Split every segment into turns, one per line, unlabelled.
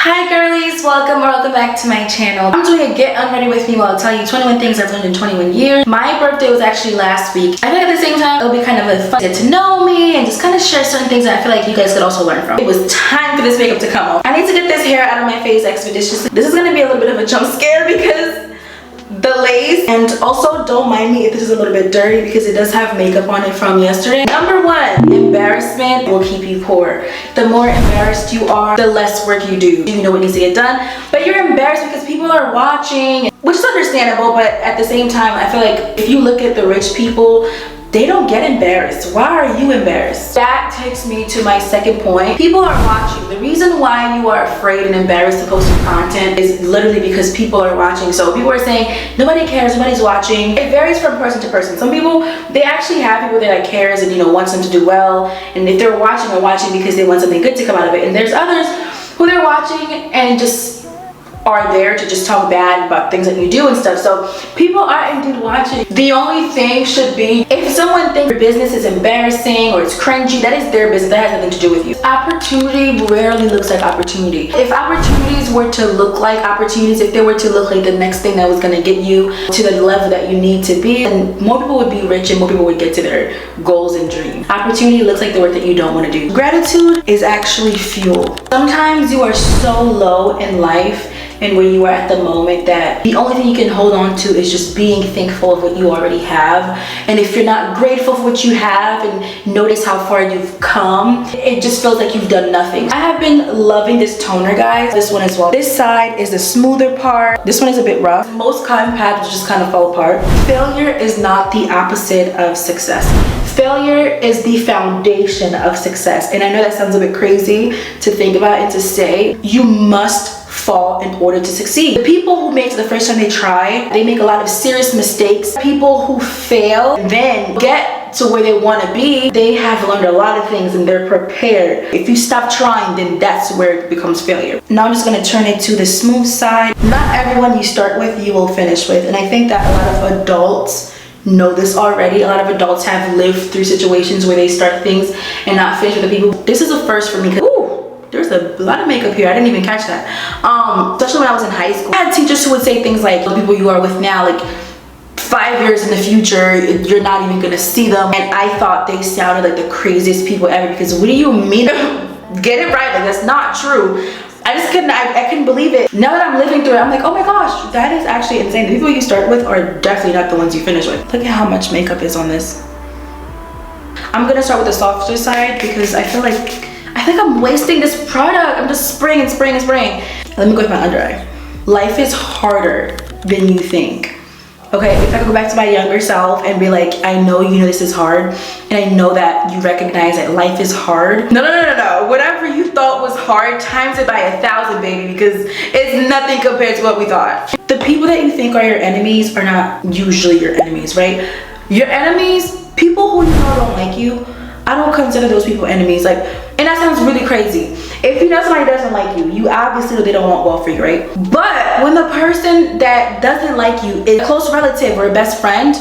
Hi girlies, welcome back to my channel. I'm doing a get unready with me while I'll tell you 21 things I've learned in 21 years. My birthday was actually last week. I think at the same time it'll be kind of a fun to get to know me and just kind of share certain things that I feel like you guys could also learn from. It was time for this makeup to come off. I need to get this hair out of my face expeditiously. This is gonna be a little bit of a jump scare because the lace, and also don't mind me if this is a little bit dirty because it does have makeup on it from yesterday. Number one, embarrassment will keep you poor. The more embarrassed you are, the less work you do. You know what needs to get done, but you're embarrassed because people are watching, which is understandable, but at the same time, I feel like if you look at the rich people, they don't get embarrassed. Why are you embarrassed? That takes me to my second point. People are watching. The reason why you are afraid and embarrassed to post your content is literally because people are watching. So people are saying, nobody cares, nobody's watching. It varies from person to person. Some people, they actually have people that cares and wants them to do well. And if they're watching, they're watching because they want something good to come out of it. And there's others who they're watching and just are there to just talk bad about things that you do and stuff. So people are indeed watching. The only thing should be, if someone thinks your business is embarrassing or it's cringy, that is their business. That has nothing to do with you. Opportunity rarely looks like opportunity. If opportunities were to look like opportunities, if they were to look like the next thing that was going to get you to the level that you need to be, then more people would be rich and more people would get to their goals and dreams. Opportunity looks like the work that you don't want to do. Gratitude is actually fuel. Sometimes you are so low in life and where you are at the moment that the only thing you can hold on to is just being thankful of what you already have. And if you're not grateful for what you have and notice how far you've come, it just feels like you've done nothing. I have been loving this toner, guys. This one as well. This side is the smoother part. This one is a bit rough. Most cotton pads just kind of fall apart. Failure is not the opposite of success. Failure is the foundation of success. And I know that sounds a bit crazy to think about and to say. You must fall in order to succeed. The people who make it the first time they try, they make a lot of serious mistakes. People who fail and then get to where they want to be, they have learned a lot of things and they're prepared. If you stop trying, then that's where it becomes failure. Now I'm just going to turn it to the smooth side. Not everyone you start with, you will finish with. And I think that a lot of adults know this already. A lot of adults have lived through situations where they start things and not finish with the people. This is a first for me. There's a lot of makeup here. I didn't even catch that. Especially when I was in high school. I had teachers who would say things like, the people you are with now, like 5 years in the future, you're not even gonna see them. And I thought they sounded like the craziest people ever because what do you mean? Get it right, like that's not true. I couldn't believe it. Now that I'm living through it, I'm like, oh my gosh, that is actually insane. The people you start with are definitely not the ones you finish with. Look at how much makeup is on this. I'm gonna start with the softer side because I feel like I'm wasting this product. I'm just spraying and spraying and spraying. Let me go with my under eye. Life is harder than you think. Okay, if I could go back to my younger self and be like, I know you know this is hard, and I know that you recognize that life is hard. No. Whatever you thought was hard, times it by 1,000, baby, because it's nothing compared to what we thought. The people that you think are your enemies are not usually your enemies, right? Your enemies, people who you know don't like you, I don't consider those people enemies. And that sounds really crazy. If you know somebody doesn't like you, you obviously know they don't want well for you, right? But when the person that doesn't like you is a close relative or a best friend,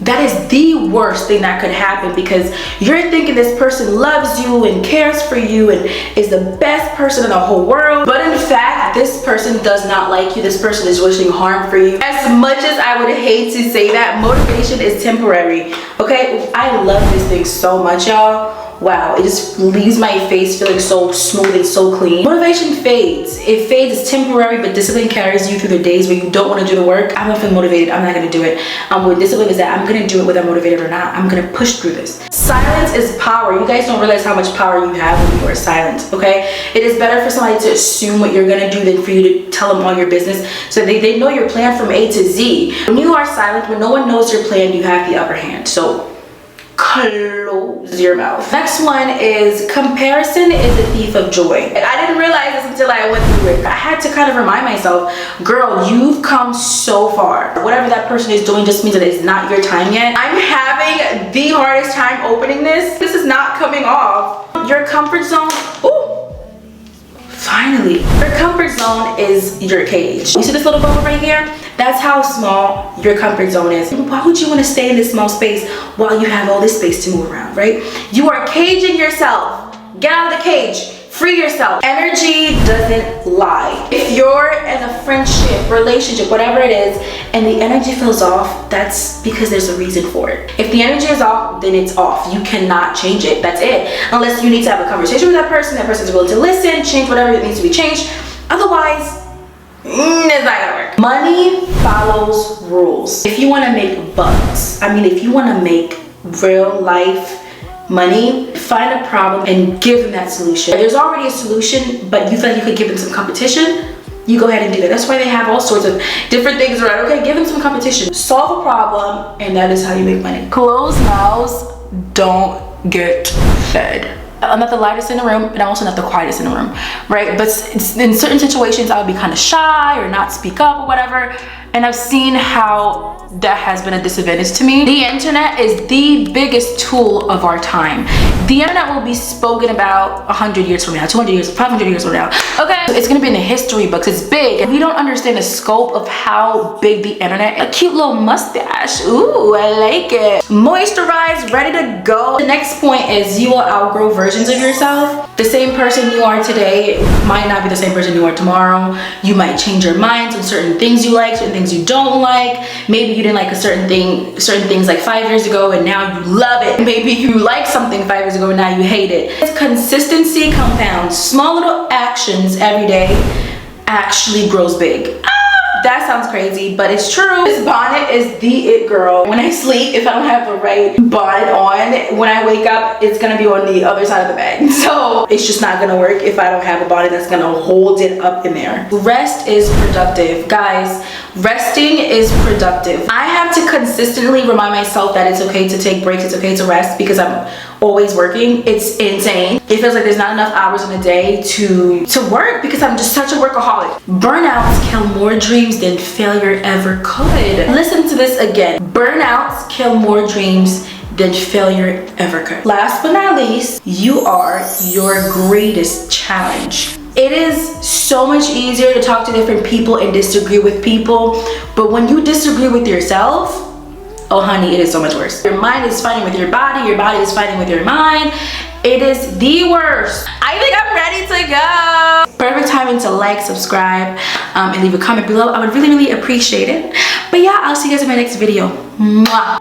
that is the worst thing that could happen because you're thinking this person loves you and cares for you and is the best person in the whole world. But in fact, this person does not like you. This person is wishing harm for you. As much as I would hate to say that, motivation is temporary. Okay, I love this thing so much, y'all. Wow, it just leaves my face feeling so smooth and so clean. Motivation fades. It fades, it's temporary, but discipline carries you through the days where you don't want to do the work. I'm not feeling motivated, I'm not going to do it. What discipline is that I'm going to do it whether I'm motivated or not. I'm going to push through this. Silence is power. You guys don't realize how much power you have when you are silent, okay? It is better for somebody to assume what you're going to do than for you to tell them all your business so they know your plan from A to Z. When you are silent, when no one knows your plan, you have the upper hand. So close your mouth. Next one is comparison is a thief of joy. I didn't realize this until I went through it. I had to kind of remind myself, girl, you've come so far. Whatever that person is doing just means that it's not your time yet. I'm having the hardest time opening this. This is not coming off. Your comfort zone, ooh, finally. Your comfort zone is your cage. You see this little bubble right here? That's how small your comfort zone is. Why would you want to stay in this small space while you have all this space to move around, right? You are caging yourself. Get out of the cage. Free yourself. Energy doesn't lie. If you're in a friendship, relationship, whatever it is, and the energy feels off, that's because there's a reason for it. If the energy is off, then it's off. You cannot change it. That's it. Unless you need to have a conversation with that person's willing to listen, change whatever it needs to be changed. Otherwise, it's not gonna work. Money follows rules. If you want to make bucks, if you want to make real life money, find a problem and give them that solution. If there's already a solution, but you feel like you could give them some competition, you go ahead and do that. That's why they have all sorts of different things around. Okay, give them some competition. Solve a problem, and that is how you make money. Closed mouths don't get fed. I'm not the lightest in the room, and I'm also not the quietest in the room, right? But in certain situations, I would be kind of shy or not speak up or whatever. And I've seen how that has been a disadvantage to me. The internet is the biggest tool of our time. The internet will be spoken about 100 years from now, 200 years, 500 years from now. Okay, it's gonna be in the history books. It's big. And we don't understand the scope of how big the internet. A cute little mustache. Ooh, I like it. Moisturized, ready to go. The next point is you will outgrow versions of yourself. The same person you are today might not be the same person you are tomorrow. You might change your minds on certain things you like, certain things you don't like. Maybe you didn't like a certain things like 5 years ago and now you love it. Maybe you like something 5 years ago and now you hate it. It's consistency compounds. Small little actions every day actually grows big. That sounds crazy, but it's true. This bonnet is the it girl. When I sleep, if I don't have the right bonnet on, when I wake up, it's gonna be on the other side of the bed. So it's just not gonna work if I don't have a bonnet that's gonna hold it up in there. Rest is productive. Guys, resting is productive. I have to consistently remind myself that it's okay to take breaks, it's okay to rest, because I'm always working. It's insane. It feels like there's not enough hours in a day to work because I'm just such a workaholic. Burnouts kill more dreams than failure ever could. Listen to this again. Burnouts kill more dreams than failure ever could. Last but not least, you are your greatest challenge. It is so much easier to talk to different people and disagree with people, but when you disagree with yourself, oh honey, it is so much worse. Your mind is fighting with your body is fighting with your mind. It is the worst. I think I'm ready to go. Perfect timing to like, subscribe, and leave a comment below. I would really, really appreciate it. But yeah, I'll see you guys in my next video. Mwah.